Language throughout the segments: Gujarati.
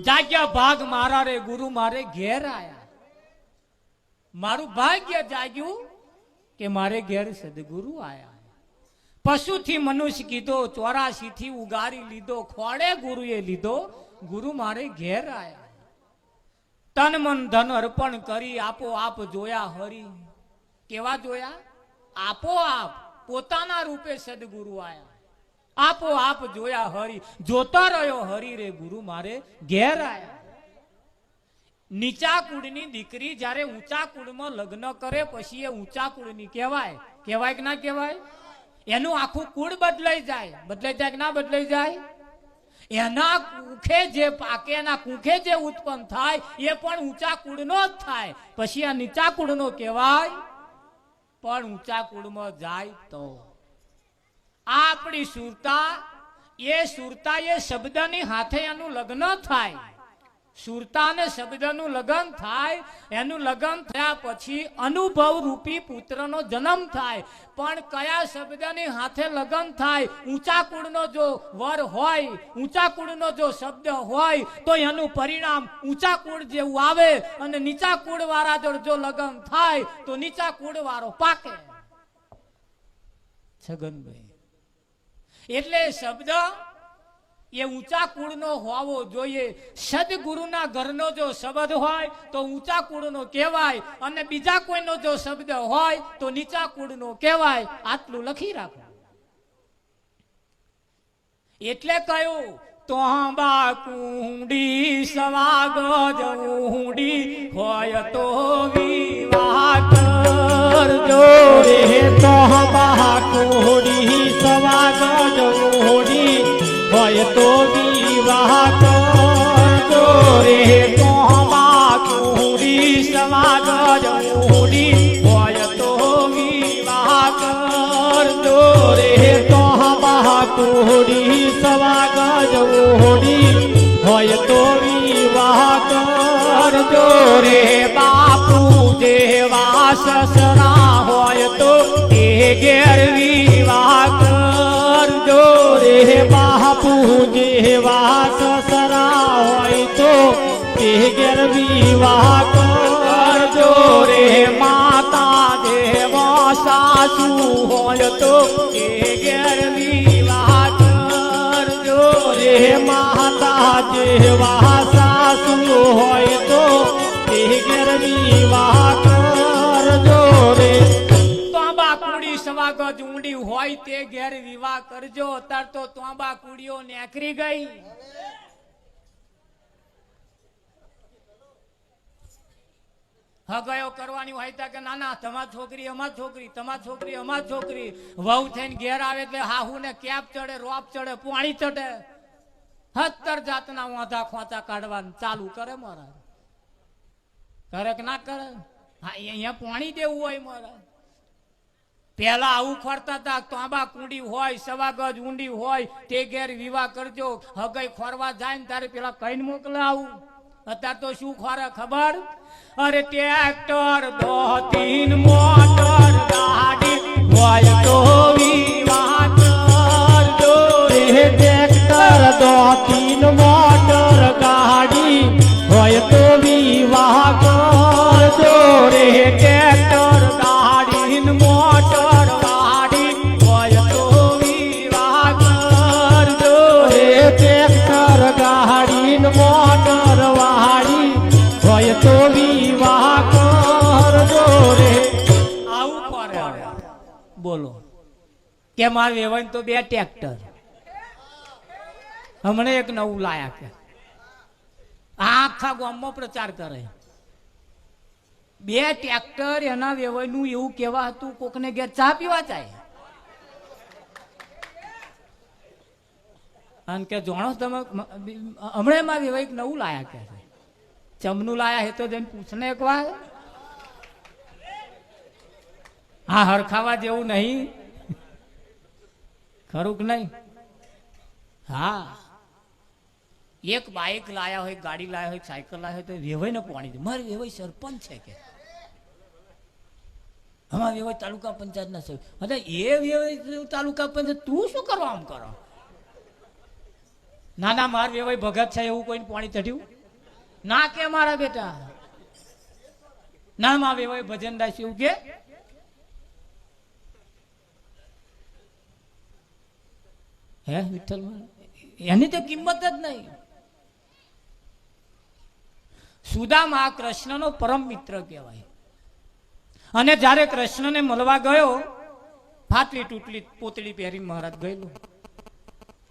જાગ્યા ભાગ મારા રે ગુરુ મારે ઘેર આયા. મારું ભાગ્ય જાગ્યું કે મારે ઘેર સદગુરુ આયા. પશુથી મનુષ્ય કીધો, 84 થી ઉગારી લીધો, ખોડે ગુરુએ લીધો, ગુરુ મારે ઘેર આયા. તન મન ધન અર્પણ કરી આપો આપ જોયા હરી. કેવા જોયા? આપો આપ પોતાના રૂપે સદગુરુ આયા. આપો આપ જોયા હરી, જોતા રહ્યો હરી રે ગુરુ મારે ઘેર આયા. નીચા કુળની દીકરી જ્યારે ઊંચા કુળમાં લગ્ન કરે પછી એ ઊંચા કુળની કહેવાય. કહેવાય કે ના કહેવાય? એનું આખું કુળ બદલાઈ જાય. બદલાઈ જાય કે ના બદલાઈ જાય? એના કુખે જે પાકે, એના કુખે જે ઉત્પન્ન થાય એ પણ ઊંચા કુળનો જ થાય. પછી આ નીચા કુળનો કહેવાય. પણ ઊંચા કુળમાં જાય તો આ આપણી સુરતા, એ સુરતા એ શબ્દની હાથે એનું લગ્ન થાય. સુરતા ને શબ્દનું લગ્ન થાય. એનું લગ્ન થયા પછી અનુભવ રૂપી પુત્રનો જન્મ થાય. પણ કયા શબ્દની હાથે લગ્ન થાય? ઊંચા કુળનો જો વર હોય, ઊંચા કુળનો જો શબ્દ હોય તો એનું પરિણામ ઊંચા કુળ જેવું આવે. અને નીચા કુળ વાળા જોડે જો લગ્ન થાય તો નીચા કુળ વાળો પાકે. છગનભાઈ, એટલે શબ્દ એ ઊંચા કુળનો હોવો જોઈએ. સદગુરુના ઘરનો જો શબ્દ હોય તો ઊંચા કુળનો કહેવાય, અને બીજા કોઈનો જો શબ્દ હોય તો નીચા કુળનો કહેવાય. આટલું લખી રાખો. એટલે કહ્યું, તોબા કુંડી સવાગજ ઊંડી હોય તો વિવાહ કરજો રે. તોબા કુંડી સવાગજ ઊંડી હોય તો વિવાહ કરજો રે. તોબા કુંડી સવાગજ ઊંડી હોય તો વિવાહ કરજો રે. તોબા કુંડી સવાગજ ઊંડી હોય તો વિવાહ કરજો રે. બાપુ જેવા સસરા હોય તો એ ઘેર વિવાહ કરજો રે. બાપુ જેવા સસરા હોય તો એ ઘેર વિવાહ કરજો રે. માતા જેવા સાસુ હોય તો એ ઘેર વિવાહ કરજો રે. માતા જેવા સાસુ હોય તો એ ઘેર વિવાહ કરજો રે. તોબા કુડી સવાગજ ઊંડી હોય તે ઘેર વિવાહ કરજો. અત્યારે તો તોબા કુડીઓ નેકરી ગઈ. હગાયો કરવાની હોય તો કે નાના તમારી છોકરી અમાર છોકરી, તમારી છોકરી અમાર છોકરી. વહુ થઈને ઘેર આવે એટલે હાહુ ને કેપ ચડે, રોપ ચડે, પાણી ચડે, 70 જાતના વાંધા ખોંચા કાઢવાનું ચાલુ કરે. મારા કરે કે ના કરે? હા, અહીંયા પાણી દેવું હોય. મારા પેલા આવું ખોરતા હતા. તોબા કુંડી હોય, સવાગજ ઊંડી હોય તે ઘેર વિવાહ કરજો. હગાઈ ખોરવા જાય ને ત્યારે પેલા કઈને મોકલે આવું. અત્યારે તો શું ખોરે ખબર? અરે ટ્રેક્ટર, દોતીન, મોટર ગાડી હોય તો વિવાહ કરજો રે. ટ્રેક્ટર, દોતીન, મોટર ગાડી હોય તો વિવાહ કરજો રે. ટ્રેક્ટર, ગાડી, મોટર ગાડી હોય તો વિવાહ કરજો રે. ટ્રેક્ટર, ગાડી, મોટર વાળી હોય તો વિવાહ કરજો રે. આવું કરે. બોલો કે મારે વેવાય તો 2 ટ્રેક્ટર. હમણે એક નવું લાયા કે આખા ગામમાં પ્રચાર કરે. 2 ટ્રેક્ટર એના વેવાયનું એવું કેવા હતું, કોકને ઘેર ચા પીવા જાય. અને કે જાણો તમે હમણાં એમાં વેવાય નવું લાયા કે ચમનું લાયા હે તો જઈને પૂછને એક વાર. હા, હરખાવા જેવું નહીં, ખરું કે નહીં? હા, એક બાઇક લાયા હોય, ગાડી લાયા હોય, સાયકલ લાયા હોય તો વેવાય ને પાણી દે. મારે વેવાય સરપંચ છે કે અમારે વેવાય તાલુકા પંચાયત ના સભ્ય. અરે એ વેવાય તાલુકા પંચાયત તું શું કરવા આમ કરો? ના ના માર વેવાઈ ભગત છે એવું કોઈને પાણી ચઢ્યું ના કે મારા બેટા ના માં વેવાઈ ભજન દાસ એવું કે હે વિઠ્ઠલ એની તો કિંમત જ નહીં. સુદામા કૃષ્ણનો પરમ મિત્ર કહેવાય અને જ્યારે કૃષ્ણને મળવા ગયો ફાટલી તૂટલી પોતળી પહેરીને મહારાજ ગયેલું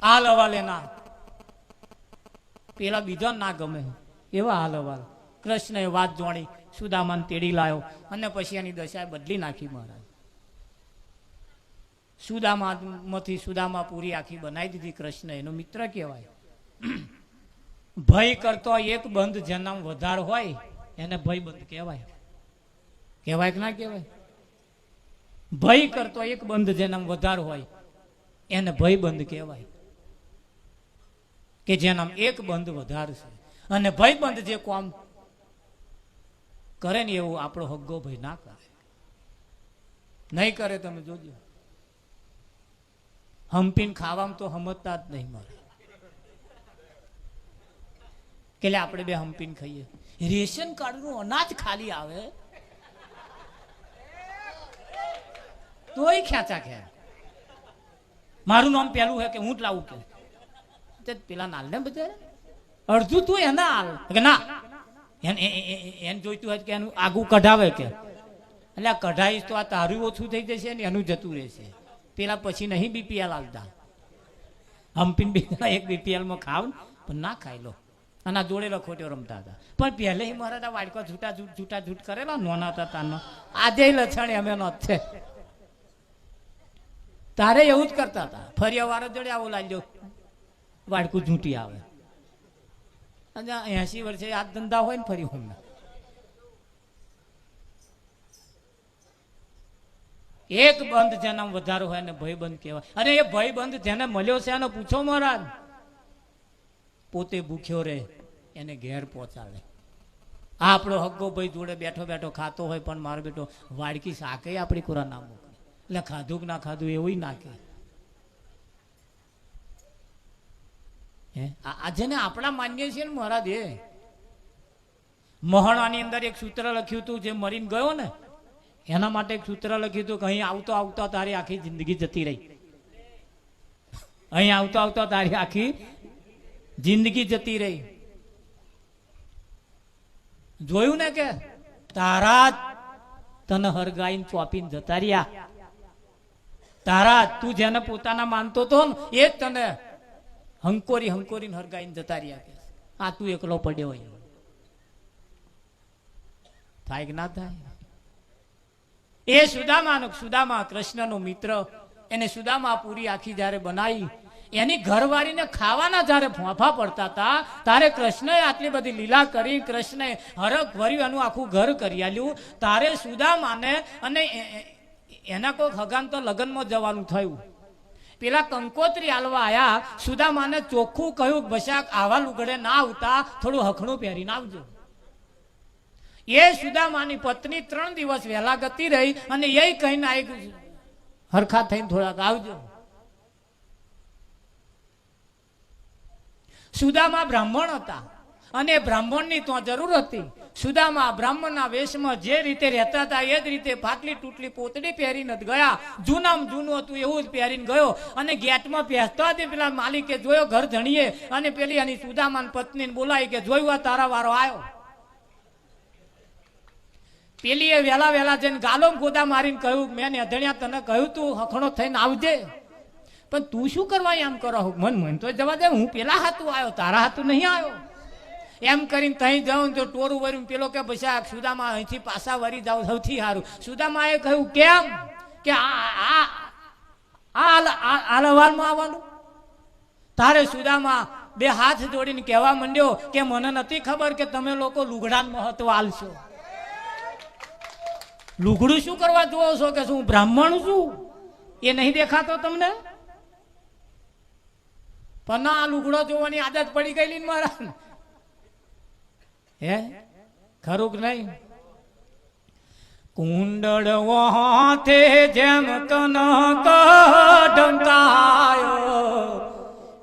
હાલ હવાલ એના પેલા બીજા ના ગમે એવા હાલ હવાલ કૃષ્ણએ વાત જોણી સુદામાને તેડી લાયો અને પછી એની દશા બદલી નાખી મહારાજ. સુદામામાંથી સુદામા પૂરી આખી બનાવી દીધી. કૃષ્ણ એનો મિત્ર કહેવાય. ભય કરતો એક બંધ જેના વધાર હોય એને ભય બંધ કહેવાય. કહેવાય કે ના કહેવાય? ભય કરતો એક બંધ જેના વધાર હોય એને ભય બંધ કહેવાય કે જેના એક બંધ વધાર છે. અને ભય બંધ જે કોમ કરે ને એવું આપણો હગ્ગો ભય ના કરે. નહીં કરે તમે જોજો. હંપીને ખાવામાં તો સમજતા જ નહીં મારે કે આપણે બે હંપીને ખાઈએ. રેશન કાર્ડ નું અનાજ ખાલી આવે તોય ખેંચા ખે. મારું નામ પેલું હે કે હું જ લાવું કે પેલા નાલ ને બધા અડધું તું એના હાલ કે ના એને જોઈતું હોય કે એનું આગું કઢાવે કે એટલે આ કઢાઈશ તો આ તારું ઓછું થઈ જશે ને એનું જતું રહેશે. પેલા પછી નહીં બીપીએલ આવતા. હમ્પીન બીજા એક બીપીએલમાં ખાવ પણ ના ખાઈ લો અને આ જોડે લખોટ્યો રમતા હતા. પણ પહેલે મારા વાડકો છૂટા છૂટ કરેલા નોના હતા તાનો આજે લક્ષણ અમે નો છે. તારે એવું જ કરતા હતા. ફરિયા વાળો જોડે આવું લાગ્યો વાડકું ઝૂંટી આવે. 80 વર્ષે આ ધંધા હોય ને ફરી હું એક બંધ જેના વધારો હોય ને ભય બંધ કહેવાય. અને એ ભય બંધ જેને મળ્યો છે એને પૂછો મહારાજ પોતે ભૂખ્યો રહે એને ઘેર પહોંચાડે. આપણો હગ્ગો ભાઈ જોડે બેઠો બેઠો ખાતો હોય પણ મારો બેટો વાડકી શાકે આપણી કોરા ના મોકલે. એટલે ખાધું કે ના ખાધું એવું નાખે. આજે ને આપણા માન્ય છીએ ને મહારાજ. એ મહાણાની અંદર એક સૂત્ર લખ્યું હતું જે મરીને ગયો ને એના માટે એક સૂત્ર લખ્યું હતું કે અહીં આવતો આવતો તારી આખી જિંદગી જતી રહી. અહીં આવતો આવતો તારી આખી જિંદગી જતી રહી. જોયું ને કે તારા તને હરગાઈને ચોપીને જતા રહ્યા. તારા તું જેને પોતાના માનતો હતો ને એ જ તને હંકોરીને હરગાઈને જતા રહ્યા. આ તું એકલો પડ્યો હોય. થાય કે ના થાય? એ સુદામા કૃષ્ણનો મિત્ર એને સુદામા પૂરી આખી જયારે બનાવી એની ઘરવાળીને ખાવાના જયારે ફોફા પડતા હતા તારે કૃષ્ણએ આટલી બધી લીલા કરી. કૃષ્ણએ હરખ ભર્યું એનું આખું ઘર કરી આલ્યું. તારે સુદામાને અને એના કોઈ હગાન તો લગ્નમાં જવાનું થયું. પેલા કંકોત્રી આલવા આયા. સુદામાને ચોખ્ખું કહ્યું બશાક આવા લુગડે ના આવતા થોડું હખણું પહેરીને આવજો. એ સુદામાની પત્ની 3 દિવસ વહેલા ગતી રહી અને એ કહીને આવી હરખા થઈને થોડાક આવજો. સુદામા બ્રાહ્મણ હતા અને બ્રાહ્મણની તો જરૂર હતી. સુદામા બ્રાહ્મણના વેશમાં જે રીતે રહેતા હતા એ જ રીતે ફાટલી તૂટલી પોતડી પહેરીને ગયા. જૂનામાં જૂનું હતું એવું જ પહેરીને ગયો અને ગેટમાં પહેરતા હતી. પેલા માલિકે જોયો ઘર ધણીએ અને પેલી એની સુદામાની પત્નીને બોલાવી કે જોયું તારા વારો આવ્યો. પેલી એ વેલા જઈને ગાલો ગોદા મારીને કહ્યું મેં અધણ્યા તને કહ્યું તું હખણો થઈને આવજે પણ તું શું કરવા એમ કરો? મન તો જવા દે હું પેલા હાથું આવ્યો તારા હાથું નહીં આવ્યો એમ કરીને તઈ જાઉં તો ટોરું વર્યું. પેલો કે પછી સુદામા અહીંથી પાછા વરી જાવ સૌથી સારું. સુદામાએ કહ્યું કેમ કે આલવાલમાં આવવાનું. તારે સુદામા 2 હાથ જોડીને કહેવા માંડ્યો કે મને નથી ખબર કે તમે લોકો લુગડાનું મહત્વ આલશો. લુગડું શું કરવા જોવો છો કે શું બ્રાહ્મણ છું એ નહીં દેખાતો તમને? પણ આ લુગડો જોવાની આદત પડી ગયેલી ને મારા. હે ખરું કે નહીં? કુંડળ હાથે જેમ કનક ઢંકાયો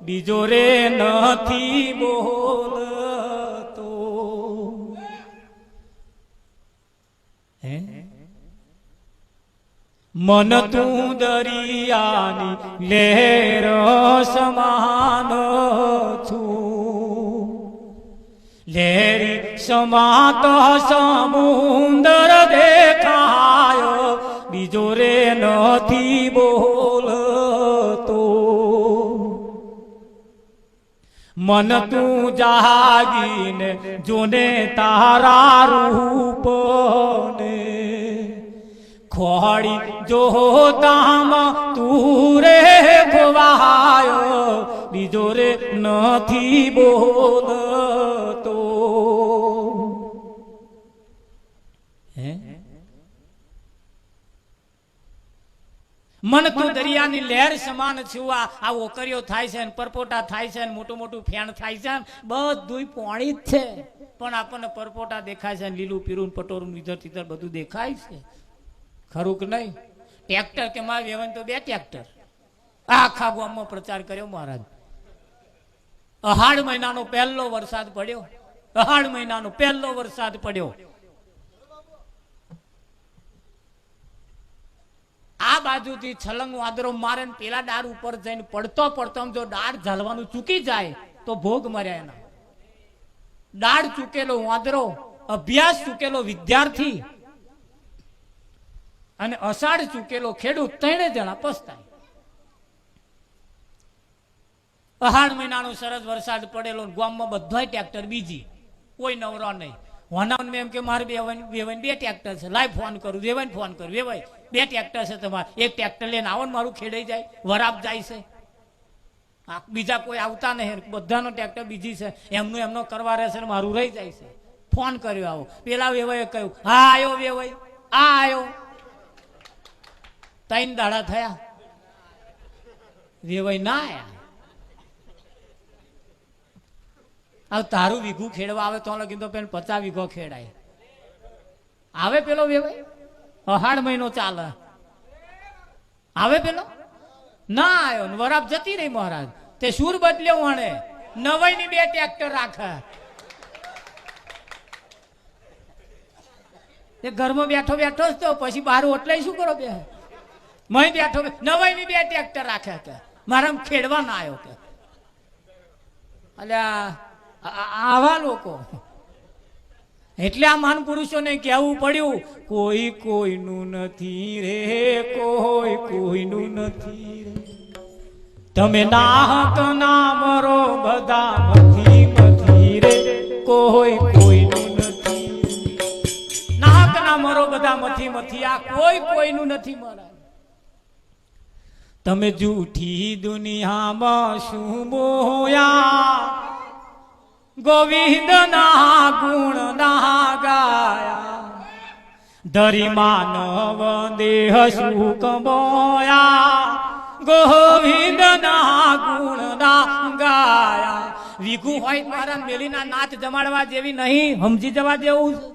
બીજો રે નથી બોલતો. હે મન તું દરિયાની લહેર સમાન છું, લહેરી સમાત સમુદર દેખાયો, બીજો રે નથી બોલતો. મન તું જાગીને જોને તારા રૂપને, ખોડી જોતામાં તું રે ખોવાયો, બીજો રે નથી બોલતો. હે મન તું દરિયાની લહેર સમાન છું. આ ઓકરીઓ થાય છે, પરપોટા થાય છે, મોટું મોટું ફેણ થાય છે, બધું પાણી જ છે. પણ આપણને પરપોટા દેખાય છે, લીલું પીરું પટોરું લીધર તીધર બધું દેખાય છે. ખરું કે નહીં? ટ્રેક્ટર કે મારે વેવાય તો 2 ટ્રેક્ટર આખા ગામમાં પ્રચાર કર્યો મહારાજ. અહાડ મહિનાનો પહેલો વરસાદ પડ્યો, અહાડ મહિનાનો પહેલો વરસાદ પડ્યો. આ બાજુથી છલંગ વાદરો મારે ને પેલા ડાળ ઉપર જઈને પડતો પડતો જો ડાળ ઝાલવાનું ચૂકી જાય તો ભોગ મર્યા એના. ડાળ ચૂકેલો વાદરો, અભ્યાસ ચૂકેલો વિદ્યાર્થી અને અષાઢ ચૂકેલો ખેડૂત, 3 જણા પસ્તાય. અહાડ મહિનાનો સરસ વરસાદ પડેલો, ગામમાં બધાય ટ્રેક્ટર બીજી, કોઈ નવરો નહીં. હોનાવન એમ કે મારે વેવાય 2 ટ્રેક્ટર છે, લાઈ ફોન કરું, વેવાય ફોન કરું, વેવાય 2 ટ્રેક્ટર છે તમારે, 1 ટ્રેક્ટર લઈને આવો ને મારું ખેડાઈ જાય, વરાપ જાય છે. બીજા કોઈ આવતા નહીં, બધાનો ટ્રેક્ટર બીજી છે, એમનું એમનો કરવા રહેશે ને મારું રહી જાય છે. ફોન કર્યો આવો, પેલા વેવાએ કહ્યું હા આવ્યો વેવાય, આ આવ્યો. 3 દાડા થયા, વેવાય ના આયા. હવે તારું વીઘું ખેડવા આવે તો લગી તો પેલો 50 વીઘો ખેડાય. આવે પેલો વેવાય, અહાડ મહિનો ચાલે, આવે પેલો ના આવ્યો ને વરાપ જતી રહી. મહારાજ તે સુર બદલ્યો, વણે 9 ની 2 ટ્રેક્ટર રાખે. એ ઘરમાં બેઠો બેઠો જ તો પછી બહાર ઓટલાય શું કરો? બે મય બેઠો 9 ની 2 ટ્રેક્ટર રાખે કે મારા ખેડવા ના આવ્યો કે. અલ્યા આવા લોકો એટલે આ મહાન પુરુષોને કહેવું પડ્યું, કોઈ કોઈનું નથી રે, કોઈ કોઈનું નથી રે. તમે નાહક ના મરો બધા મથી મથી રે, કોઈ કોઈનું નથી. નાહક ના મરો બધા મથી મથી, આ કોઈ કોઈનું નથી. મરા તમે જૂઠી દુનિયામાં શું મોયા, ગોવિંદ ના ગુણ ના ગાયા, ધરી માનવ દેહ સુખ બોયા, ગોવિંદ ના ગુણ ના ગાયા. વિઘુ હોય મારા મેલીના નાથ જમાડવા જેવી નહીં, સમજી જવા જેવું છે.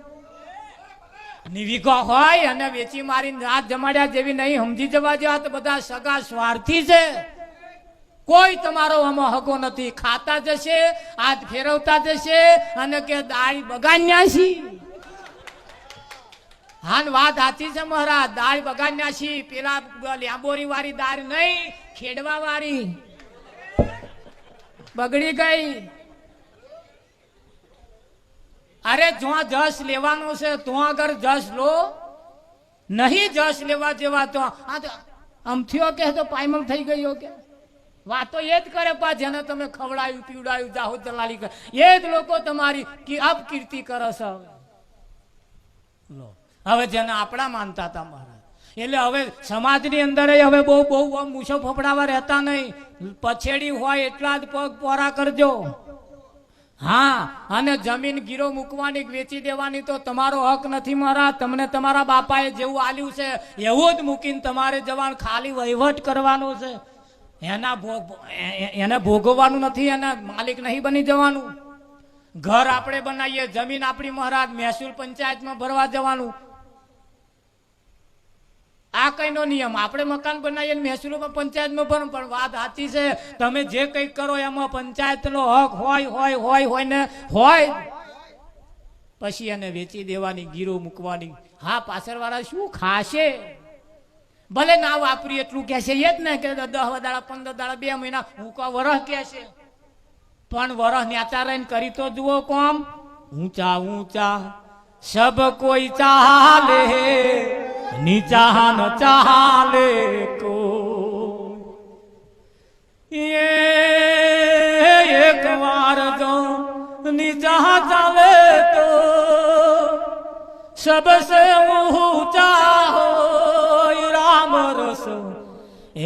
નિવિઘો હોય અને વેચી મારી નાથ જમાડ્યા જેવી નહીં, સમજી જવા જેવા. તો બધા સગા સ્વાર્થી છે, કોઈ તમારો આમાં હકો નથી. ખાતા જશે, હાથ ફેરવતા જશે અને કે દાળ બગાડ્યા છી. હાન વાત સાચી છે મહારાજ, દાળ બગાડ્યા છી. પેલા લાંબોરી વાળી દાળ નહીં, ખેડવા વાળી બગડી ગઈ. અરે જો જસ લેવાનો છે તો આગળ જસ લો, નહીં જસ લેવા જેવા તો અમથીઓ કે તો પાયમલ થઈ ગયો કે. વાતો એ જ કરે પા જેને તમે ખવડાયું પીવડાયું જાહો દલાલી કરે, એ જ લોકો તમારી અપકીર્તિ કરે છે. હવે જેને આપણા માનતા હતા મહારાજ, એટલે હવે સમાજની અંદર હવે બહુ બહુ મૂછો ફફડાવા રહેતા નહીં. પછેડી હોય એટલા જ પગ પોરા કરજો. હા, અને જમીન ગીરો મૂકવાની વેચી દેવાની તો તમારો હક નથી મહારાજ. તમને તમારા બાપાએ જેવું આલ્યું છે એવું જ મૂકીને તમારે જવાનું, ખાલી વહીવટ કરવાનો છે. એને ભોગવવાનું નથી, એને માલિક નહીં બની જવાનું. ઘર આપણે બનાવીએ, જમીન આપણી મહારાજ, મહેસૂલ પંચાયતમાં ભરવા જવાનું. આ કઈનો નિયમ. આપણે મકાન બનાવીએ મહેસૂલમાં પંચાયતમાં ભરો, પણ વાત સાચી છે. તમે જે કંઈક કરો એમાં પંચાયતનો હક હોય ને હોય. પછી એને વેચી દેવાની, ગીરો મૂકવાની. હા, પાછળવાળા શું ખાશે? ભલે ના વાપરી એટલું કે છે એ જ ને કે 10 દાડા 15 દાડા 2 મહિના હું કો વરસ કે છે, પણ વરસ ન્યાચા રહીને કરી તો જુઓ કોમ. ઊંચા ઊંચા સબ કોઈ ચાલે, નીચા ન ચાલે કો. એક વાર જો નીચા ચાલે તો सबसे ऊंचा हो राम रस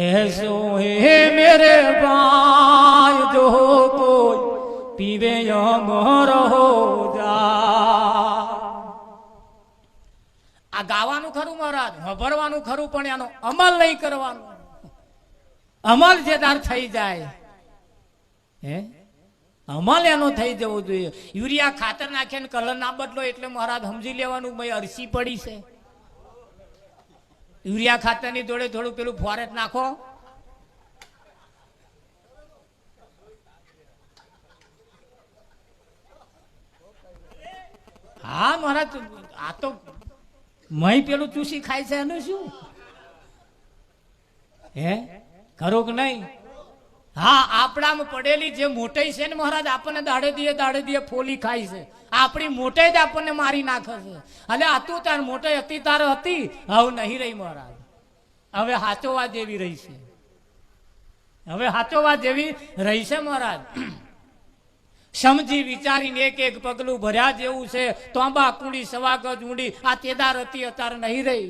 ऐसो है मेरे भाई जो कोई पीवे अमर हो जा. આ ગાવાનું ખરું મહારાજ, ભરવાનું ખરું, પણ એનો અમલ નહીં કરવાનો. અમલ જે તાર થઈ જાય, હે અમલ એનો થઈ જવો જોઈએ. યુરિયા ખાતર નાખે ને કલર ના બદલો એટલે મહારાજ સમજી લેવાનું ભાઈ અરસી પડી છે. યુરિયા ખાતર ની જોડે થોડું પેલું ફોરેટ નાખો, હા મહારાજ આ તો મહી પેલું ચૂસી ખાય છે એનું શું? હે ખરું કે નહીં? હા, આપણામાં પડેલી જે મોટાઈ છે ને મહારાજ, આપણને દાડે દીએ ફોલી ખાય છે. આપણી મોટાઈ જ આપણને મારી નાખે છે. અને આ તું તાર મોટાઈ હતી તારે હતી, હવે નહીં રહી મહારાજ. હવે હાચોવા જેવી રહી છે, હવે હાચોવા જેવી રહી છે મહારાજ. સમજી વિચારીને એક એક પગલું ભર્યા જેવું છે. તોંબા કુંડી સવાગજ ઊંડી આ તેદાર હતી અત્યારે નહીં રહી.